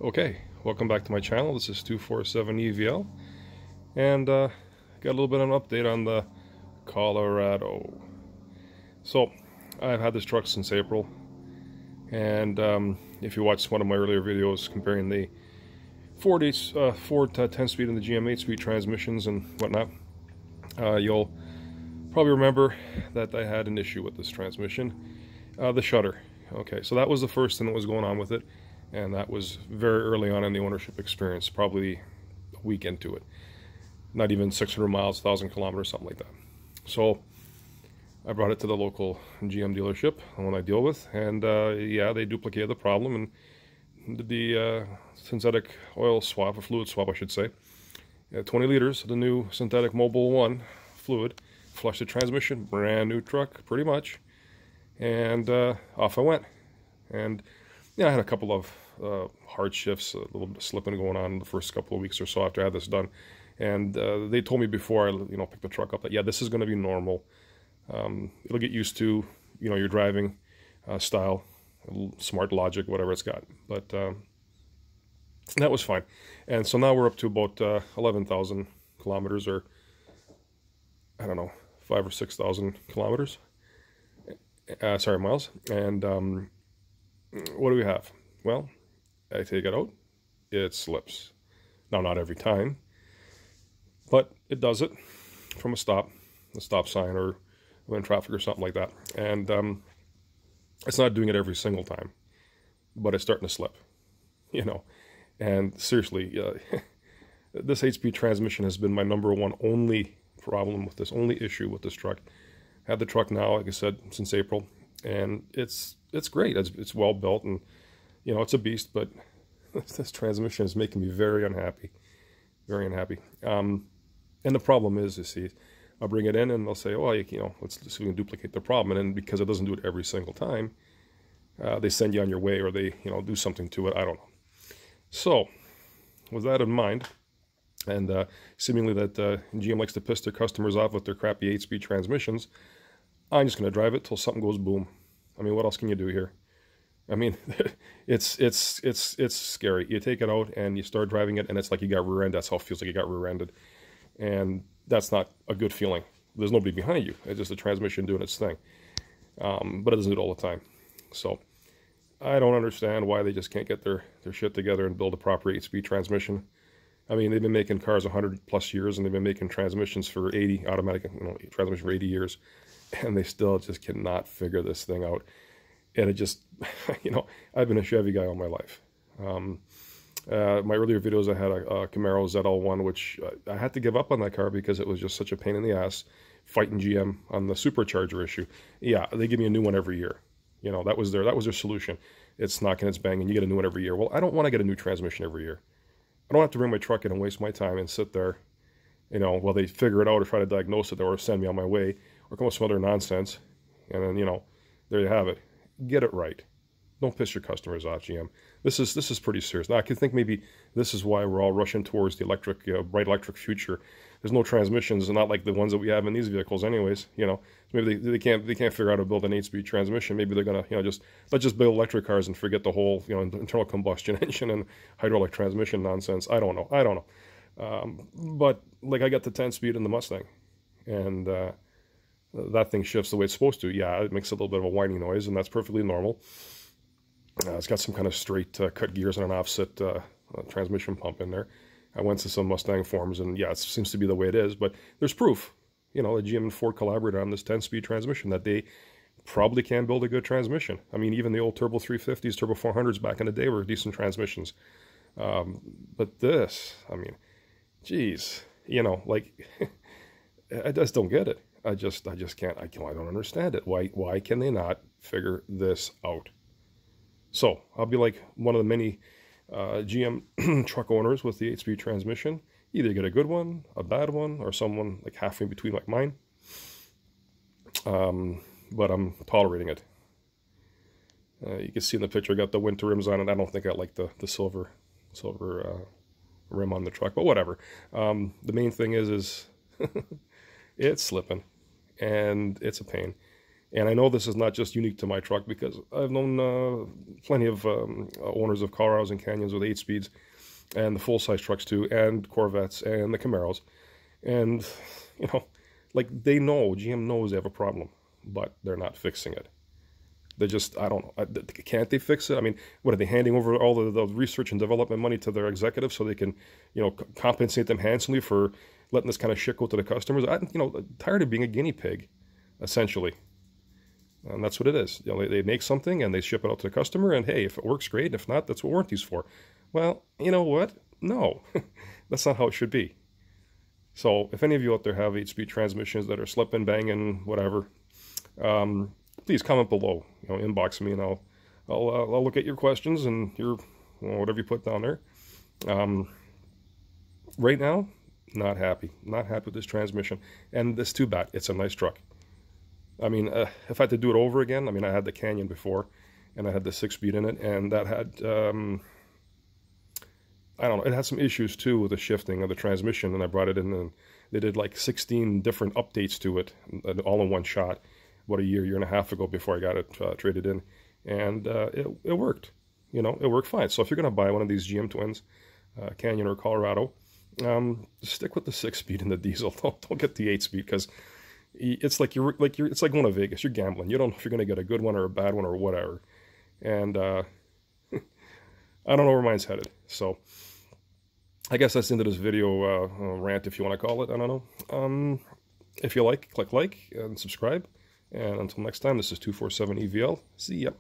Okay, welcome back to my channel. This is 247 EVL, and got a little bit of an update on the Colorado. So, I've had this truck since April, and if you watched one of my earlier videos comparing the Ford 10-speed and the GM 8-speed transmissions and whatnot, you'll probably remember that I had an issue with this transmission, the shutter. Okay, so that was the first thing that was going on with it. And that was very early on in the ownership experience, probably a week into it. Not even 600 miles, 1,000 kilometers, something like that. So I brought it to the local GM dealership, the one I deal with, and yeah, they duplicated the problem and did the synthetic oil swap, or fluid swap, I should say. 20 liters of the new synthetic Mobil 1 fluid, flushed the transmission, brand new truck, pretty much, and off I went. And yeah, I had a couple of hard shifts, a little bit of slipping going on the first couple of weeks or so after I had this done. And they told me before I picked the truck up that, yeah, this is going to be normal. It'll get used to, your driving style, smart logic, whatever it's got. But that was fine. And so now we're up to about 11,000 kilometers, or I don't know, 5,000 or 6,000 kilometers. Sorry, miles. And what do we have? Well, I take it out, it slips. Now, not every time, but it does it from a stop sign, or in traffic or something like that. And it's not doing it every single time, but it's starting to slip, And seriously, this 8-speed transmission has been my number one only problem with this, only issue with this truck. Had the truck now, like I said, since April. And it's great. It's well built, and it's a beast. But this transmission is making me very unhappy, very unhappy. And the problem is, you see, I'll bring it in, and they'll say, "Oh, let's see if we can duplicate the problem." And then because it doesn't do it every single time, they send you on your way, or they do something to it. I don't know. So, with that in mind, and seemingly that GM likes to piss their customers off with their crappy 8-speed transmissions, I'm just going to drive it till something goes boom. I mean, what else can you do here? I mean, it's scary. You take it out and you start driving it, and it's like you got rear-ended. That's how it feels, like you got rear-ended. And that's not a good feeling. There's nobody behind you. It's just the transmission doing its thing. But it doesn't do it all the time. So I don't understand why they just can't get their shit together and build a proper 8-speed transmission. I mean, they've been making cars 100+ years, and they've been making transmissions for 80, automatic transmission for 80 years. And they still just cannot figure this thing out. And it just, I've been a Chevy guy all my life. My earlier videos, I had a Camaro ZL1, which I had to give up on that car because it was just such a pain in the ass fighting GM on the supercharger issue. Yeah, they give me a new one every year. That was their solution. It's knocking, it's banging, you get a new one every year. Well, I don't want to get a new transmission every year. I don't have to bring my truck in and waste my time and sit there, while they figure it out or try to diagnose it, or send me on my way, or come up with some other nonsense, and then, there you have it. Get it right. Don't piss your customers off, GM. This is pretty serious. Now, I can think maybe this is why we're all rushing towards the electric, bright electric future. There's no transmissions, not like the ones that we have in these vehicles anyways, Maybe they can't figure out how to build an 8-speed transmission. Maybe they're going to, let's just build electric cars and forget the whole, internal combustion engine and hydraulic transmission nonsense. I don't know. But, like, I got the 10-speed in the Mustang, and that thing shifts the way it's supposed to. Yeah, it makes a little bit of a whining noise, and that's perfectly normal. It's got some kind of straight cut gears and an offset transmission pump in there. I went to some Mustang forums, and yeah, it seems to be the way it is. But there's proof, the GM and Ford collaborated on this 10-speed transmission, that they probably can build a good transmission. I mean, even the old Turbo 350s, Turbo 400s back in the day were decent transmissions. But this, I mean, geez, like, I just don't get it. I just can't. I don't understand it. Why can they not figure this out? So I'll be like one of the many GM truck owners with the 8-speed transmission. Either get a good one, a bad one, or someone like halfway between, like mine. But I'm tolerating it. You can see in the picture I got the winter rims on it. I don't think I like the silver rim on the truck, but whatever. The main thing is it's slipping, and it's a pain. And I know this is not just unique to my truck, because I've known plenty of owners of Colorados and Canyons with 8 speeds, and the full-size trucks too, and Corvettes, and the Camaros. And, you know, like, they know, GM knows they have a problem, but they're not fixing it. They just, I don't know, can't they fix it? I mean, what, are they handing over all the research and development money to their executives so they can, you know, compensate them handsomely for letting this kind of shit go to the customers? You know, tired of being a guinea pig, essentially. And that's what it is. You know, they make something and they ship it out to the customer, and hey, if it works, great. If not, that's what warranty's for. Well, you know what? No, that's not how it should be. So if any of you out there have 8-speed transmissions that are slipping, banging, whatever, please comment below. You know, inbox me, and I'll look at your questions and your, you know, whatever you put down there. Right now, not happy with this transmission, and it's too bad. It's a nice truck. I mean, if I had to do it over again, I mean, I had the Canyon before, and I had the 6-speed in it, and that had, I don't know, it had some issues too with the shifting of the transmission, and I brought it in, and they did like 16 different updates to it, all in one shot, about a year and a half ago before I got it traded in, and it worked. You know, it worked fine. So if you're going to buy one of these GM Twins, Canyon or Colorado, stick with the 6-speed and the diesel. Don't get the 8-speed, because it's like it's like going to Vegas. You're gambling. You don't know if you're going to get a good one or a bad one or whatever. And I don't know where mine's headed. So I guess that's the end of this video rant, if you want to call it. I don't know. If you like, click like and subscribe. And until next time, this is 247 EVL. See ya.